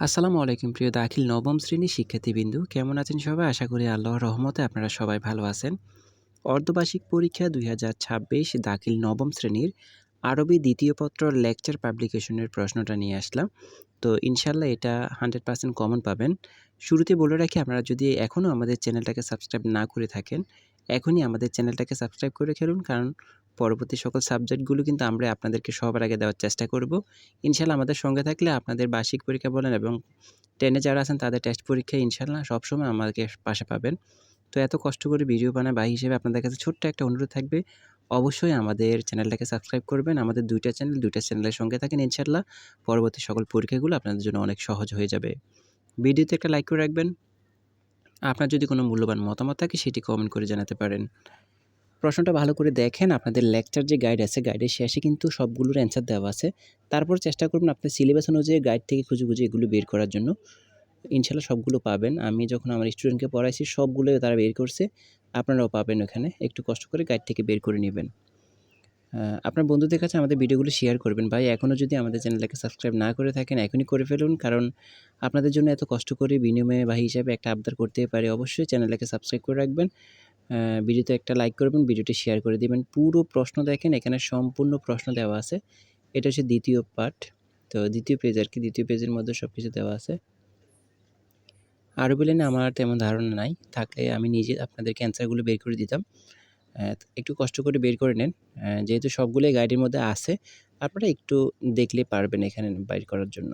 আসসালামু আলাইকুম প্রিয় দাখিল নবম শ্রেণীর শিক্ষার্থীবৃন্দু। কেমন আছেন সবাই? আশা করি আল্লাহর রহমতে আপনারা সবাই ভালো আছেন। অর্ধবার্ষিক পরীক্ষা ২০২৬ দাখিল নবম শ্রেণীর আরবি দ্বিতীয় পত্র লেকচার পাবলিকেশনের প্রশ্নটা নিয়ে আসলাম। তো ইনশাআল্লাহ এটা 100% কমন পাবেন। শুরুতে বলে রাখি, আপনারা যদি এখনও আমাদের চ্যানেলটাকে সাবস্ক্রাইব না করে থাকেন, এখনই আমাদের চ্যানেলটাকে সাবস্ক্রাইব করে খেলুন, কারণ পরবর্তী সকল সাবজেক্টগুলো কিন্তু আমরা আপনাদেরকে সবার আগে দেওয়ার চেষ্টা করব। ইনশাআল্লাহ আমাদের সঙ্গে থাকলে আপনাদের বার্ষিক পরীক্ষা বলেন এবং 10 এ যারা আছেন তাদের টেস্ট পরীক্ষায় ইনশাআল্লাহ সবসময় আমাকে পাশে পাবেন। তো এত কষ্ট করে ভিডিও বানাই ভাই হিসেবে আপনাদের কাছে ছোট্ট একটা অনুরোধ থাকবে, অবশ্যই আমাদের চ্যানেলটাকে সাবস্ক্রাইব করবেন। আমাদের ২টা চ্যানেল, ২টা চ্যানেলের সঙ্গে থাকেন, ইনশাআল্লাহ পরবর্তী সকল পরীক্ষাগুলো আপনাদের জন্য অনেক সহজ হয়ে যাবে। ভিডিওতে একটা লাইক করে রাখবেন। আপনার যদি কোনো মূল্যবান মতামত থাকে সেটি কমেন্ট করে জানাতে পারেন। প্রশ্নটা ভালো করে দেখেন, আপনাদের লেকচার যে গাইড আছে, গাইডের শেষে কিন্তু সবগুলোর অ্যান্সার দেওয়া আছে। তারপর চেষ্টা করবেন আপনার সিলেবাস অনুযায়ী গাইড থেকে খুঁজে, খুঁজে এগুলো বের করার জন্য। ইনশাআল্লাহ সবগুলো পাবেন। আমি যখন আমার স্টুডেন্টকে পড়াইছি সবগুলোই তারা বের করছে। আপনারাও পাবেন ওখানে। একটু কষ্ট করে গাইড থেকে বের করে নিবেন। আপনার বন্ধুদের কাছে আমাদের ভিডিওগুলো শেয়ার করবেন ভাই। এখনও যদি আমাদের চ্যানেলটাকে সাবস্ক্রাইব না করে থাকেন, এখনই করে ফেলুন। কারণ আপনাদের জন্য এত কষ্ট করে বিনিময়ে ভাই হিসাবে একটা আবদার করতেই পারি। অবশ্যই চ্যানেলটাকে সাবস্ক্রাইব করে রাখবেন। ভিডিওতে একটা লাইক করবেন, ভিডিওটি শেয়ার করে দিবেন। পুরো প্রশ্ন দেখেন, এখানে সম্পূর্ণ প্রশ্ন দেওয়া আছে। এটা হচ্ছে ২য় পার্ট। তো ২য় পেজ আরকি। ২য় পেজের মধ্যে সবকিছু দেওয়া আছে। আরবি লাইনে আমার তেমন ধারণা নাই। থাকলে আমি নিজে আপনাদেরকে অ্যান্সারগুলো বের করে দিতাম। একটু কষ্ট করে বের করে নেন। যেহেতু সবগুলোই গাইডের মধ্যে আছে, আপনারা একটু দেখলে পারবেন এখানে বাইর করার জন্য।